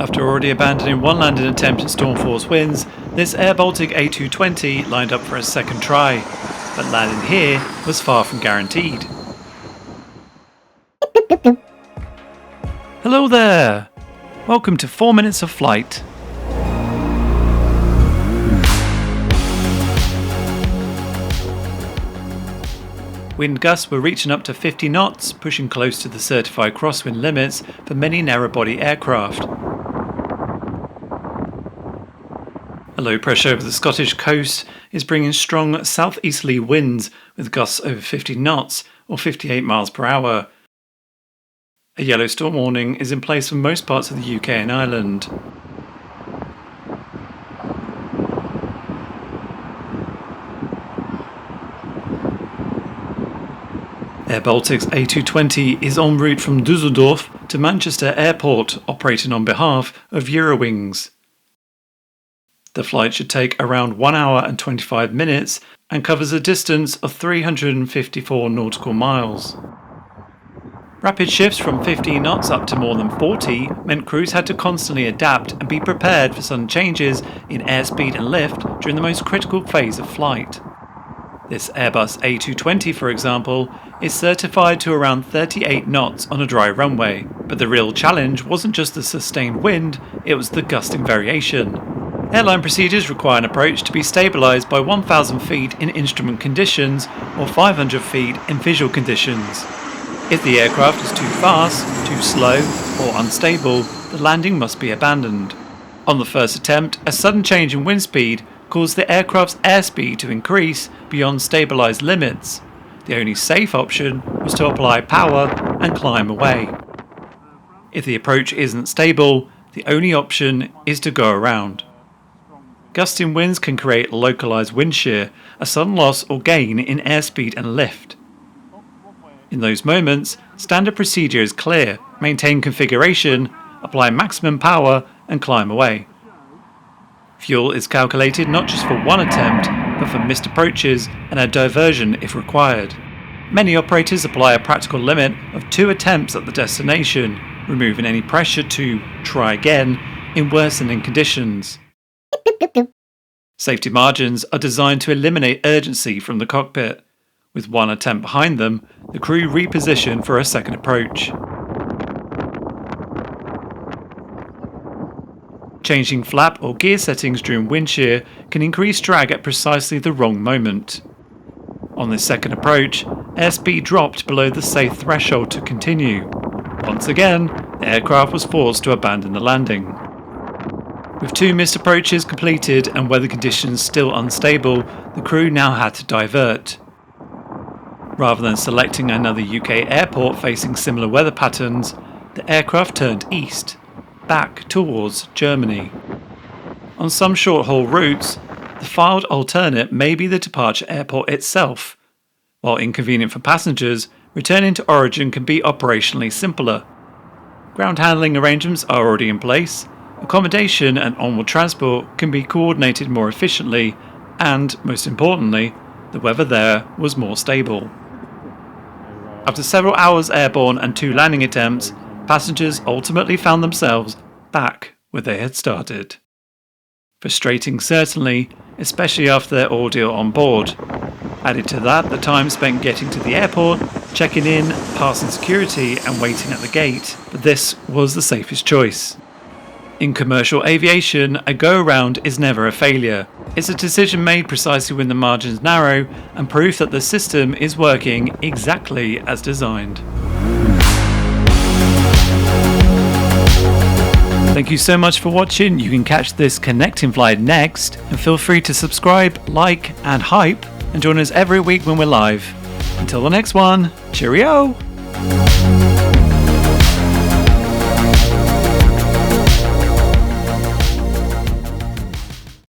After already abandoning one landing attempt at storm force winds, this AirBaltic A220 lined up for a second try, but landing here was far from guaranteed. Hello there! Welcome to 4 Minutes of Flight. Wind gusts were reaching up to 50 knots, pushing close to the certified crosswind limits for many narrow-body aircraft. A low pressure over the Scottish coast is bringing strong southeasterly winds with gusts over 50 knots or 58 miles per hour. A yellow storm warning is in place for most parts of the UK and Ireland. AirBaltic's A220 is en route from Düsseldorf to Manchester Airport, operating on behalf of Eurowings. The flight should take around 1 hour and 25 minutes and covers a distance of 354 nautical miles. Rapid shifts from 15 knots up to more than 40 meant crews had to constantly adapt and be prepared for sudden changes in airspeed and lift during the most critical phase of flight. This Airbus A220, for example, is certified to around 38 knots on a dry runway, but the real challenge wasn't just the sustained wind, it was the gusting variation. Airline procedures require an approach to be stabilised by 1,000 feet in instrument conditions or 500 feet in visual conditions. If the aircraft is too fast, too slow, or unstable, the landing must be abandoned. On the first attempt, a sudden change in wind speed caused the aircraft's airspeed to increase beyond stabilised limits. The only safe option was to apply power and climb away. If the approach isn't stable, the only option is to go around. Gusting winds can create localised wind shear, a sudden loss or gain in airspeed and lift. In those moments, standard procedure is clear: maintain configuration, apply maximum power and climb away. Fuel is calculated not just for one attempt, but for missed approaches and a diversion if required. Many operators apply a practical limit of 2 attempts at the destination, removing any pressure to try again in worsening conditions. Safety margins are designed to eliminate urgency from the cockpit. With one attempt behind them, the crew reposition for a second approach. Changing flap or gear settings during wind shear can increase drag at precisely the wrong moment. On this second approach, airspeed dropped below the safe threshold to continue. Once again, the aircraft was forced to abandon the landing. With 2 missed approaches completed and weather conditions still unstable, the crew now had to divert. Rather than selecting another UK airport facing similar weather patterns, the aircraft turned east, back towards Germany. On some short-haul routes, the filed alternate may be the departure airport itself. While inconvenient for passengers, returning to origin can be operationally simpler. Ground handling arrangements are already in place, accommodation and onward transport can be coordinated more efficiently, and, most importantly, the weather there was more stable. After several hours airborne and 2 landing attempts, passengers ultimately found themselves back where they had started. Frustrating certainly, especially after their ordeal on board. Added to that, the time spent getting to the airport, checking in, passing security and waiting at the gate, but this was the safest choice. In commercial aviation, a go-around is never a failure. It's a decision made precisely when the margins narrow and proof that the system is working exactly as designed. Thank you so much for watching. You can catch this Connecting Flight next, and feel free to subscribe, like and hype, and join us every week when we're live. Until the next one, cheerio!